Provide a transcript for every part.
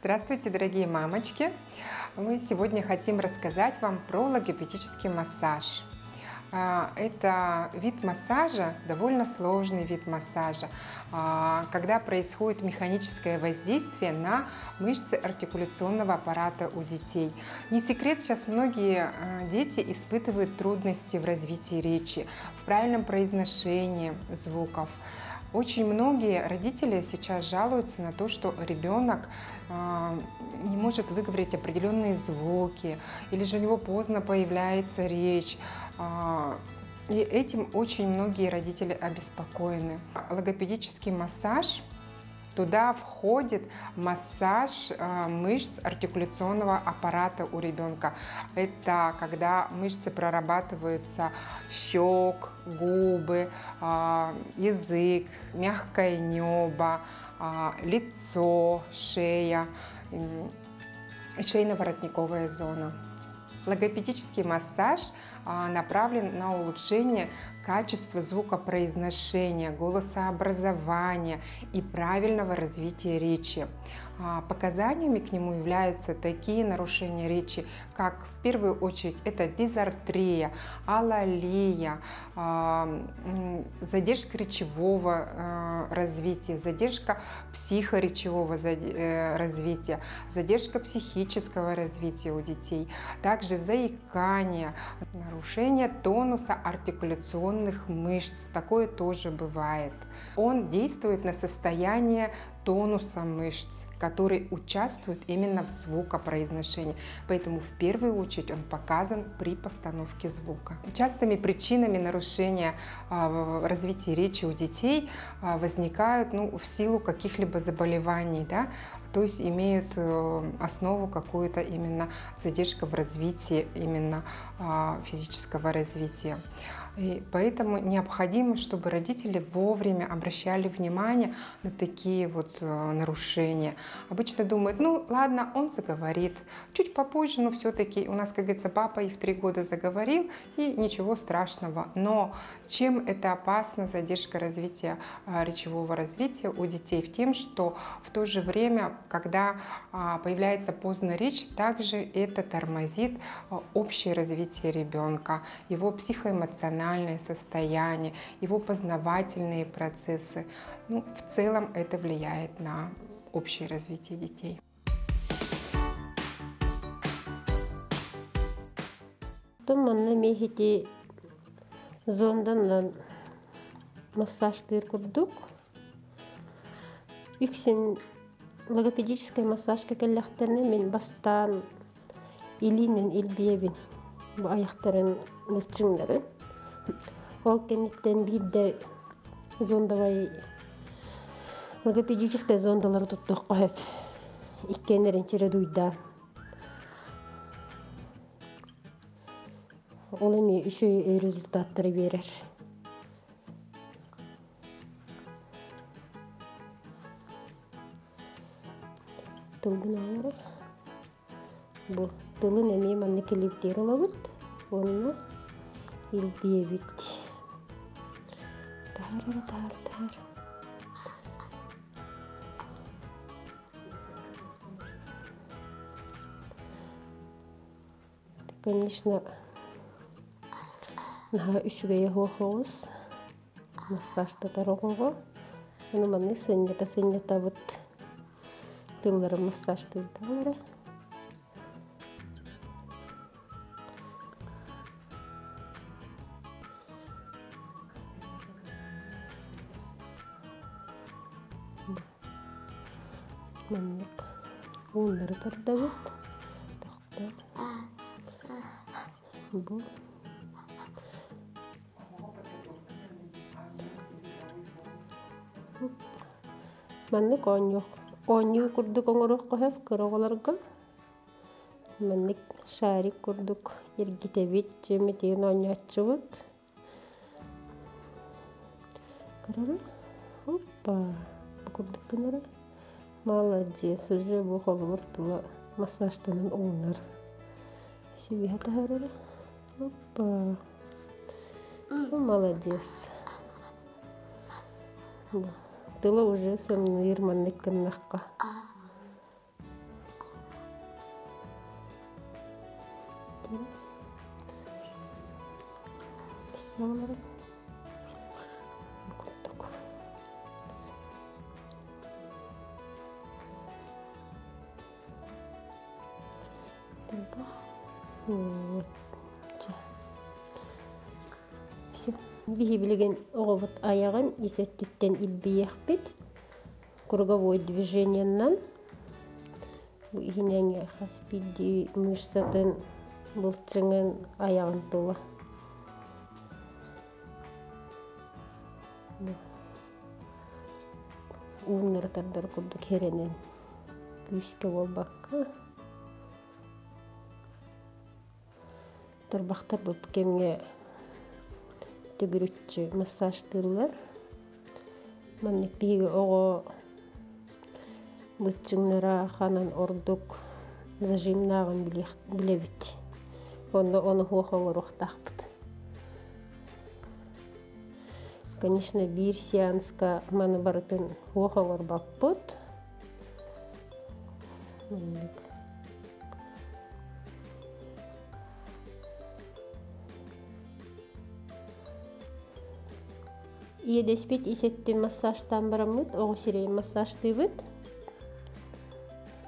Здравствуйте, дорогие мамочки! Мы сегодня хотим рассказать вам про логопедический массаж. Это вид массажа, довольно сложный вид массажа, когда происходит механическое воздействие на мышцы артикуляционного аппарата у детей. Не секрет, сейчас многие дети испытывают трудности в развитии речи, в правильном произношении звуков. Очень многие родители сейчас жалуются на то, что ребенок не может выговорить определенные звуки, или же у него поздно появляется речь. И этим очень многие родители обеспокоены. Логопедический массаж. Туда входит массаж мышц артикуляционного аппарата у ребенка. Это когда мышцы прорабатываются щек, губы, язык, мягкое небо, лицо, шея, шейно-воротниковая зона. Логопедический массаж направлен на улучшение качества звукопроизношения, голосообразования и правильного развития речи. Показаниями к нему являются такие нарушения речи, как в первую очередь это дизартрия, алалия, задержка речевого развития, задержка психоречевого развития, задержка психического развития у детей, также заикание, нарушение тонуса артикуляционных мышц. Такое тоже бывает. Он действует на состояние тонуса мышц, который участвует именно в звукопроизношении. Поэтому в первую очередь он показан при постановке звука. Частыми причинами нарушения развития речи у детей возникают в силу каких-либо заболеваний, да? То есть имеют основу какую-то именно задержка в развитии именно физического развития. И поэтому необходимо, чтобы родители вовремя обращали внимание на такие вот нарушения. Обычно думают, ну ладно, он заговорит чуть попозже, но все-таки у нас, как говорится, папа и в 3 года заговорил, и ничего страшного. Но чем это опасно, задержка развития речевого развития у детей? В тем, что в то же время, когда появляется поздно речь, также это тормозит общее развитие ребенка, его психоэмоциональное состояние, его познавательные процессы. В целом это влияет на общее развитие детей. Зондан массажтыр курдук. Иксин логопедический массаж кекеллахтерне мен бастан илинен илбиебин бу аяктарын мылчыңдары. Ол кенеттен бирде зондавай логопедическая зондалар туттук кахып иккенерин чередуйда. Ол эми үшөй результаттары берер. Тылгын алары. Бу тылын эми манны келиптер алабыт. Онна илбиебит. Тар. Конечно, на үшүгэй хоос массажта тарогого. Ону манны сыннята бут тыллары массажты талары. Маннык ууннары тардабыт. Бу маннык онью курдук оңорок кохеп кыроголарга. Маннык шарик курдук иргитебит жемитен оньячыбыт. Карара. Опа. Курдук кынары. Молодец, уже бухол тыла массажтанын оңнар. Себе тарара. Опа. Молодец. Тыла уже сымныр маннык кыннакка. Bismillah. Вот. Все. Бихи билеген оғыбыт аяғын есеттіттен илбияқпет. Круговой движениянан. Бұл ихинәңе хаспиди мышцатын бұлтшыңын аяғын тула. Уыныртардар күрдік херенен күйіске болбаққа. Тарбақтар бұл кемге түгірітші массаждылар. Маннек бигі оғы бұтчыңнара қанан ордық зажимнағын білебіт. Оны хуақалар оқтақпыд. Конечно, бір сеанска маны барытын хуақалар бақпыд. Маннек. Иедеспет исетті массажтан барамыд, оғы сирей массажты бұд.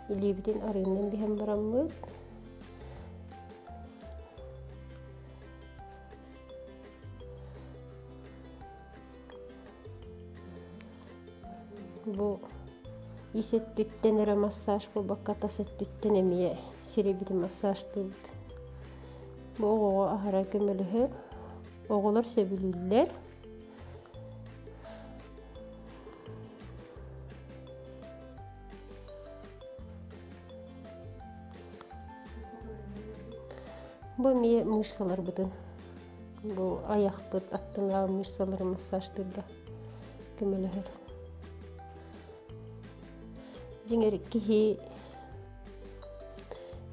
Илебітен арыйынан бейхен барамыд. Бұл исеттіттен әрі массаж бұл баққа тасеттіттен әмейе сирей бітен массажты бұд. Бұл оғы ағыра көмілігір, оғылар сөбілілер. Бұл мие мышсалар бұдын. Бұл аяқ бұд, аттыңағы мышсалар массаждырда көмелігір. Жеңер кехи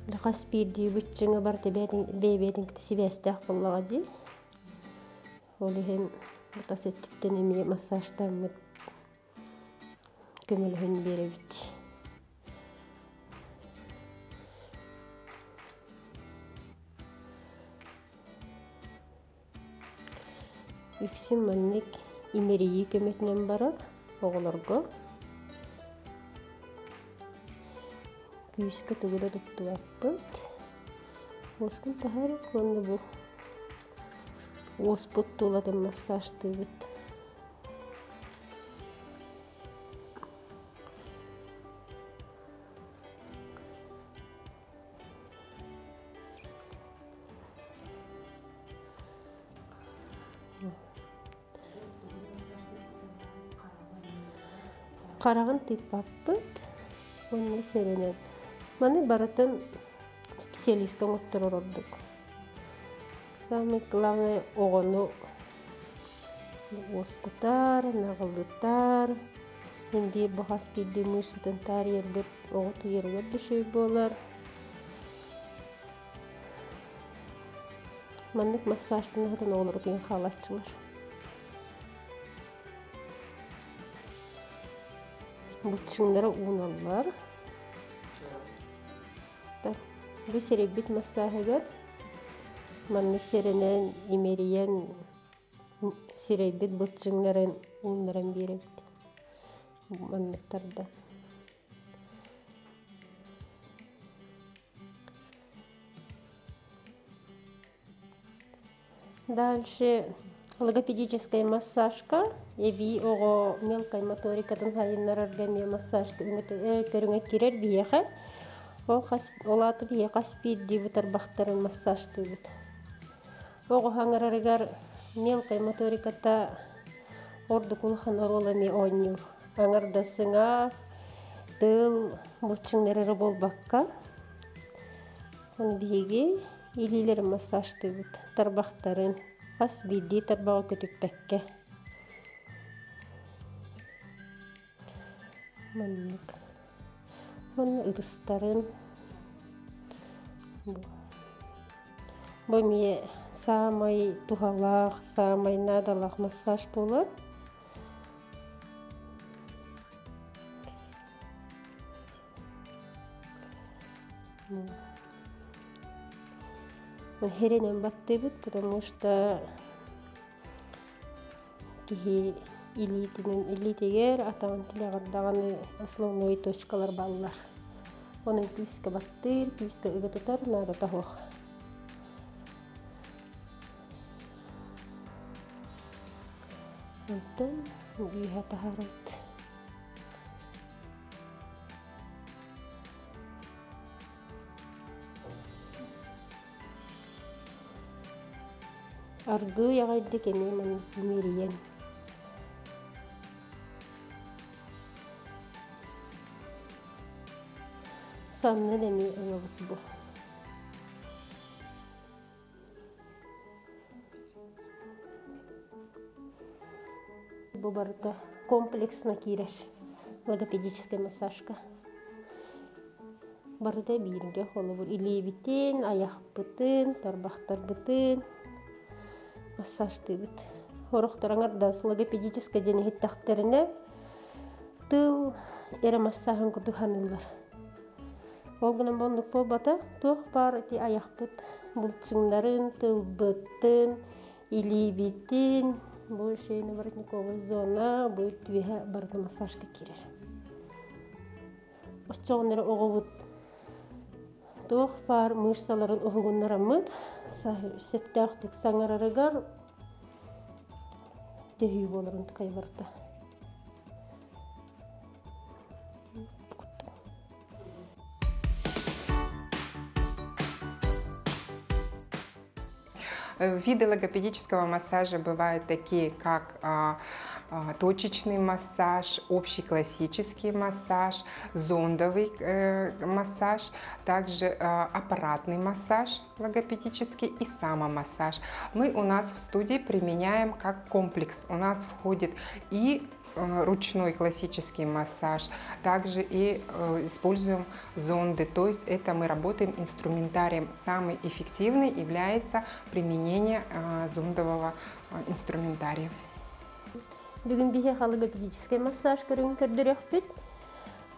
лақас бірді бұтчыңы барды бейбедің кітісі бәстіғ болуға жи. Ол ехен бұтас өттіттен емей массаждан мұд көмелігін бері біт. Үксін маннек имерейі көметінен бара оғыларға. Күйіскі тұғыда тұтты аппыд. Оскын тахар қонды бұл. Оспыд тұладың массажды бұд. Қарағын типаппыд. Оны серенен. Маны баратын специалистка мұттыр ордық. Самый главный оғыну оскутар, нағылдытар. Енді бұғас білді мышсытын тар ербіт оғыту ергер дүшей болар. Маннық массажтың ғыдын олар өтен қалатшылар. Бұлтшыңдары уналар. Бұл серебет массажығыр. Маннық серенен имериен серебет бұлтшыңдарын уналарын беребет. Маннықтарда. Дальше логопедическая массажка. Еби оғы мелкой моторикатын хайыннар аргамия массаж көріңе керер бейеқі. Олаты бейе қаспид дейбітар бақтарын массажды бұд. Оғы хаңыр арығар мелкой моториката орды күлхан оролами ойню. Аңырда сыңа дыл бұлчыңлары бол баққа. Оны бейге илилер массажды бұд. Тарбақтарын қаспиди тарбаға көтіп бәкке. Маннық. Оны ұдыстарын. Бұл мие самай тухалақ, самай надалақ массаж болар. Он херенен баттыбыт, потому что кихи илитигер атаган тилягардаганы основной точкалар баллар. Onun püske battır, püske ıgı tutar, nada tahok. Ondan müha taharat. Argı yağaydı keneman miriyen. Sanne demi ayavut bu. Bu barda комплексно кирер. Логопедическая массажка. Барда бирге холобур илебитен, аяқпытын, тарбақтарбытын. Массажды бит. Хорохтораңар дас логопедическая денег тахтеріне тыл эре массажын күрдүханылар. Олгынан бондук болбата, туох бар ти аяқпыт, булчыңдарын, тылбыттын, илебитен, bu şeyini воротниковая зона, bu tüvehe barda massажка кирер. Оччоғынары оғывыт туох бар мышцаларын оғығыннарамыд, септяқтық саңарарыгар дөйі болырын тұқай барда. Виды логопедического массажа бывают такие, как точечный массаж, общий классический массаж, зондовый массаж, также аппаратный массаж логопедический и самомассаж. Мы у нас в студии применяем как комплекс. У нас входит и ручной классический массаж, также и используем зонды, то есть это мы работаем инструментарием. Самый эффективный является применение зондового инструментария. Бүгін бихе логопедический массаж көрдірекпет.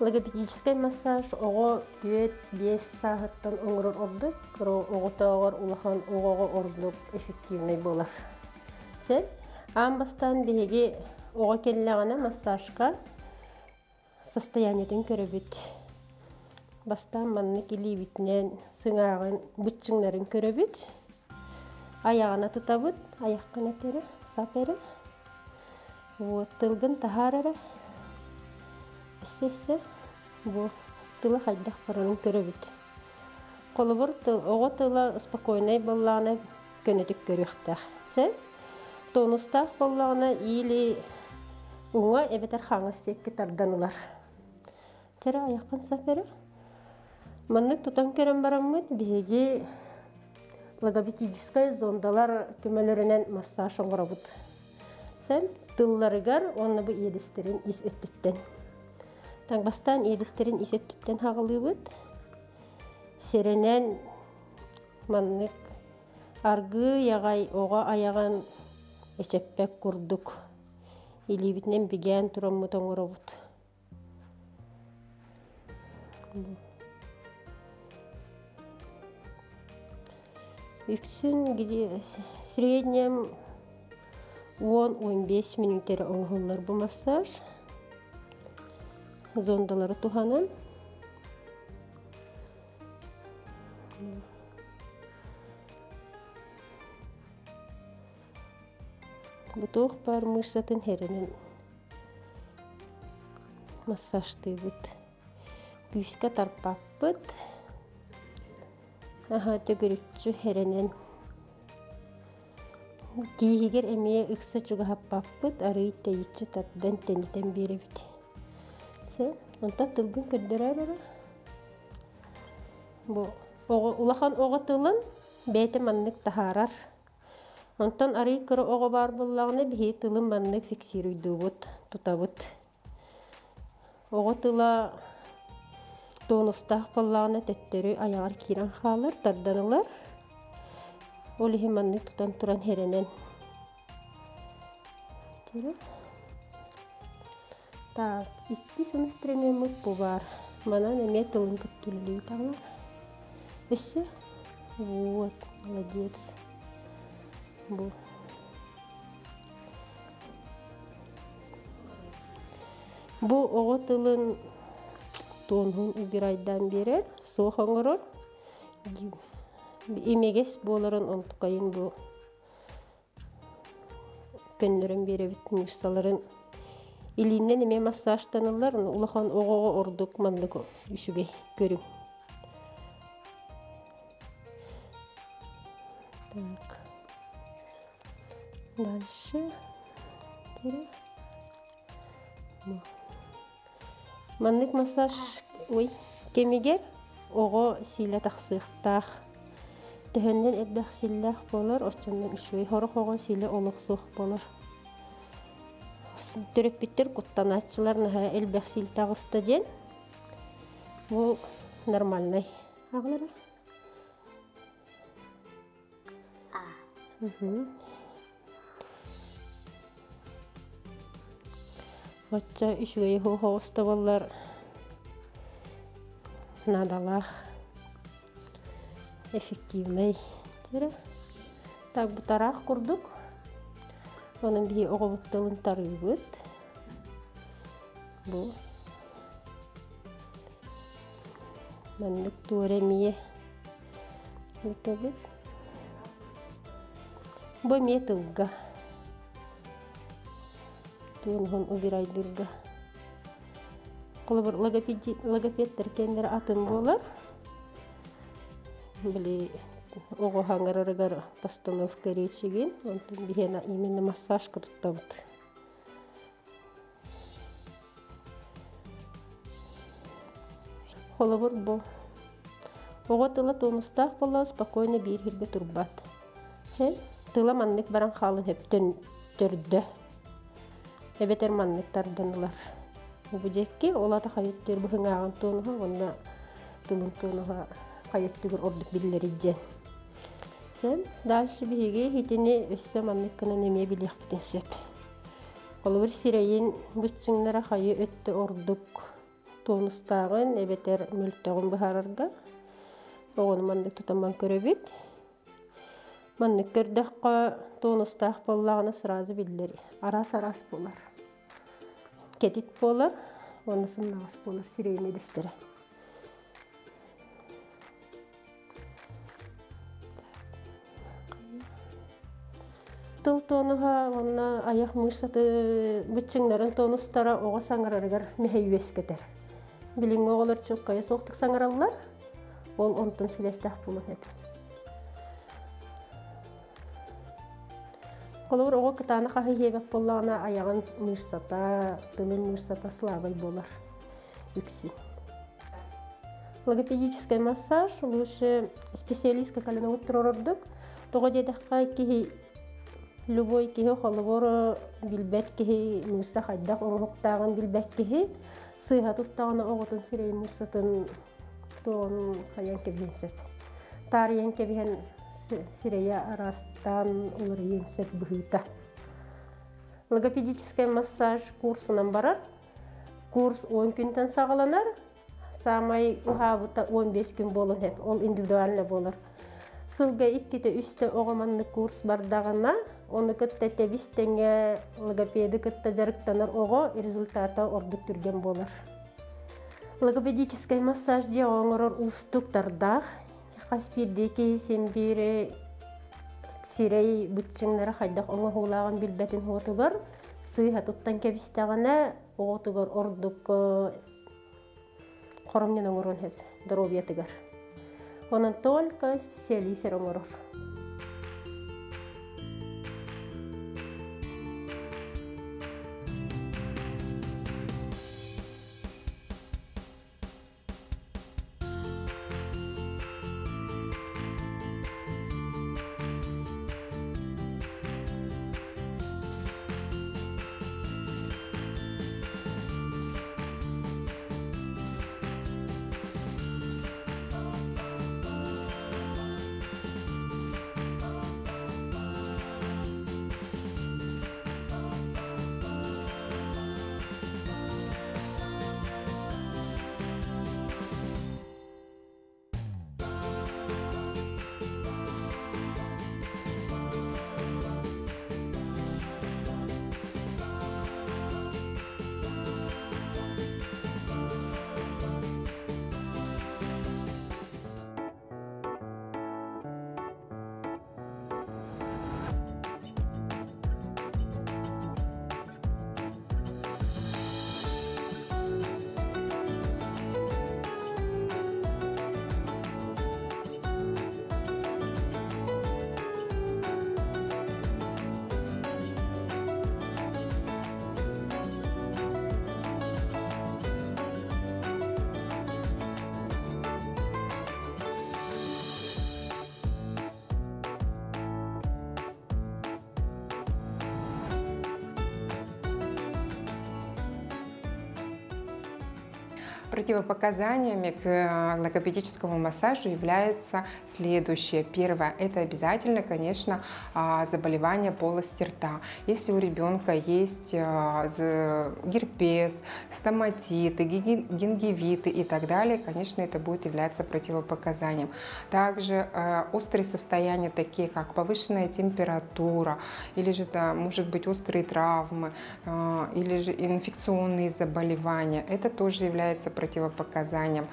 Логопедический массаж оғы 4-5 сағаттан оңырыр ордық, оғы тағыр улахан оғы ордық эффективный болар. Сәл, амбастан бихеге оға келлағана массажға состояниетін көрібіт. Бастан манны келейбітінен сыңағын бұтчыңларын көрібіт. Аяғына тұтабыт, аяққын әтері, сапері. Тылғын тахарары. Үсесі бұл тылы қайдақ барының көрібіт. Қолы бұр оғы тылы спокойнай болағына көнетік көріқтақ. Сәл, тонустақ болағына или уңа эбетер хаңыз секке тарданылар. Тәрі аяққан сапері. Маннык тұтан көрін барамын, беге логопедическая зондалар көмелерінен массаж оңырабыд. Сәл, тылларыгар оны бұл едістерін ис өттіттен. Таңбастан едістерін ис өттіттен хағылыбыд. Серенен маннык арғы яғай оға аяған эчеппек күрдік. Илибитнен биген тураммыт оңырабыд. Үксін среднем 10-15 минуттері оңғылар бұл массаж. Зондалары туханын. Бұтоқ бар мышцатын херенен массажды бұд. Пүйске тарпақ бұд. Төгірікчі херенен. Кейгер әмее үксі жүгі хаппақ бұд. Арыйт әйітші таттан тәнітен бері бұд. Сән, онта тылғын көрдірер әрі. Улахан оғы тылын бәйті маннық тахарар. Онтан арый кыры оғы бар болағына бейі тылын маннық фиксируйды бұд, тұтабыд. Оғы тыла тонустақ болағына төттері аяғар кейран қалар, тарданылар. Ол ехе маннық тұтан тұран херенен. Так, икті сымыстырымен мұт бұл бар. Манан әме тылын күттілі тағылар. Өсі, Вот, молодец. Бу. Бу оғытылын тонғын үбірайдан берер, соғыңырыр. Имегес боларын онтықайын бу көнлерін бере біттін ұшсаларын. Илинен еме массажтанылар, улахан оғыға ордық мандық үшіге көрім. Так. Дальше. Мандық массаж, кемегер оғы силе тақсықтақ. Төхенден әббәқ силләқ болар, орчандан үшуй хорық оғы силе олық суық болар. Түріп біттір құттанатшылар наға әлбәқ сил тағысты ден. Бұл нормальный. Ағылары? Ватча үшуй хоғысты болар. Надалақ. Эффективный. Так, бұтарақ құрдық. Оның бей оғывыттылын тарығыт. Бұл. Мәнлік туаремие. Өтәбіт. Бұл метылға. Туынғын ұбирайдырға. Қолы бір логопедтер кендері атын болар. Білі оғы хаңырырығар постановка речеген. Онтын бігена именно массаж кұрттабыд. Қолы бір бұл. Оғы тыла тоныстақ болан спокойно бір хирге тұрбат. Тыла маннық баран қалын хептен түрді. Эбетер маннық тарданылар. Бұл жекке олата қайыттер бұхың ағын тоныға, онда тылын тоныға қайыттығыр ордық білдері жен. Sen dağışı bihige hitini össe manlıkkına nemeye biliyek biten söp. Kolu bir sireyin bütçünlere hayı öttü orduk tonustağın ebeter mültağın bahararga. Oğunu manlık tutamman köröbüt. Manlık kördüqqa tonustağ bollağına sırazı bildirir. Aras bolar. Ketit bolar, onısın nağız bolar sireyin edestere. Тыл тоныға, онна аяқ мұшсаты бүтчіңлерін тоныстара оға саңырарығар мәйуес кетер. Білің оғылар чөккайы соқтық саңыралылар, ол онтын сілестәқ бұлын еді. Қолыр оға кытаны қағы ебек болағына аяғын мұшсата, тылын мұшсата слабай болар. Үксін. Логопедический массаж, лучше специалистка калына өттір орырдық. Тоғы дедіққа кейі любой кеһе холбор билбет кеһе муста хайдак оңоктагын билбек кеһе сыйга туттагына оготун сирей мустатын тон хаян кебенсеп тариян кебен сирея арастан улырыйынсеп быйта. Логопедический массаж курсынан барар. Курс 10 күнден сагаланар. Самай ухабыта 15 күн болын хеп. Ол индивидуально болар. Сылга 2-3 оғыманны курс бардағына, оны күтті тәбістенге логопеді күтті жарықтанар оғы результата ордық түрген болар. Логопедический массаж де оңырыр ұстық тардақ. Қаспирдекі сембері сирей бүтчіңлері қайдақ оңы ғулағын білбәтін ғотығыр. Сыйға тұттан кәбістағына оғытығыр ордық қорымнен оңырын хеп, дробиятығыр. Он только специалист роморов. Противопоказаниями к логопедическому массажу является следующее. Первое – это обязательно, конечно, заболевание полости рта. Если у ребенка есть герпес, стоматиты, гингивиты и так далее, конечно, это будет являться противопоказанием. Также острые состояния, такие как повышенная температура, или же это может быть острые травмы, или же инфекционные заболевания, это тоже является противопоказанием.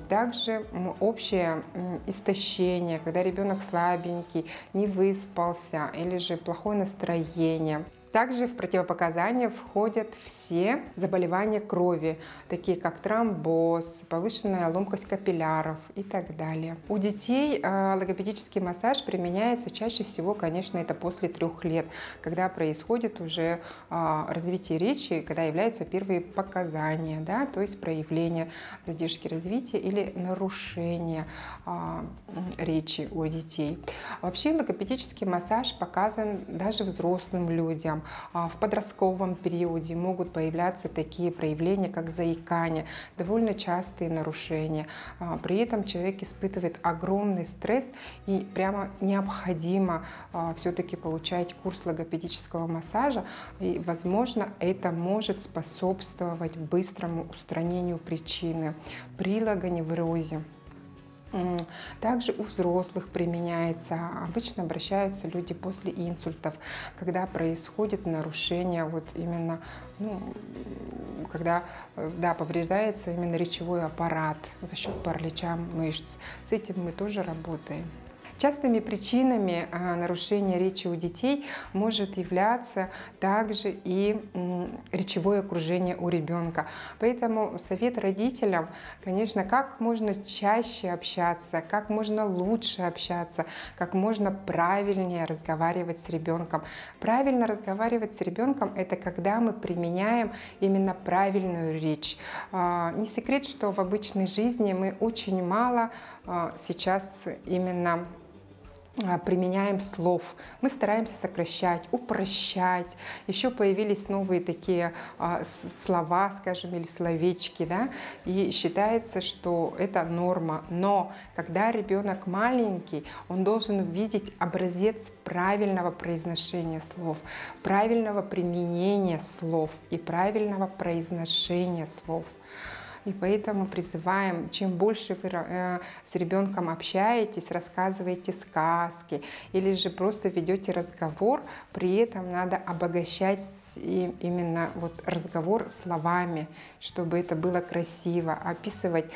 Также общее истощение, когда ребенок слабенький, не выспался, или же плохое настроение. Также в противопоказания входят все заболевания крови, такие как тромбоз, повышенная ломкость капилляров и так далее. У детей логопедический массаж применяется чаще всего, конечно, это после 3 лет, когда происходит уже развитие речи, когда являются первые показания, да, то есть проявление задержки развития или нарушения речи у детей. Вообще логопедический массаж показан даже взрослым людям. В подростковом периоде могут появляться такие проявления, как заикание, довольно частые нарушения. При этом человек испытывает огромный стресс, и прямо необходимо все-таки получать курс логопедического массажа. И, возможно, это может способствовать быстрому устранению причины при логоневрозе. Также у взрослых применяется. Обычно обращаются люди после инсультов, когда происходит нарушение, вот именно, когда повреждается именно речевой аппарат за счет паралича мышц. С этим мы тоже работаем. Частыми причинами нарушения речи у детей может являться также и речевое окружение у ребенка. Поэтому совет родителям, конечно, как можно чаще общаться, как можно лучше общаться, как можно правильнее разговаривать с ребенком. Правильно разговаривать с ребенком – это когда мы применяем именно правильную речь. Не секрет, что в обычной жизни мы очень мало сейчас именно применяем слов. Мы стараемся сокращать, упрощать. Еще появились новые такие слова, скажем, или словечки, да? И считается, что это норма. Но когда ребенок маленький, он должен видеть образец правильного произношения слов, правильного применения слов и правильного произношения слов. И поэтому призываем, чем больше вы с ребенком общаетесь, рассказываете сказки или же просто ведете разговор, при этом надо обогащать именно вот разговор словами, чтобы это было красиво, описывать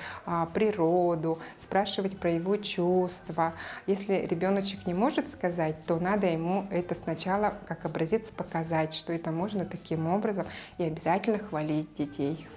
природу, спрашивать про его чувства. Если ребеночек не может сказать, то надо ему это сначала как образец показать, что это можно таким образом, и обязательно хвалить детей.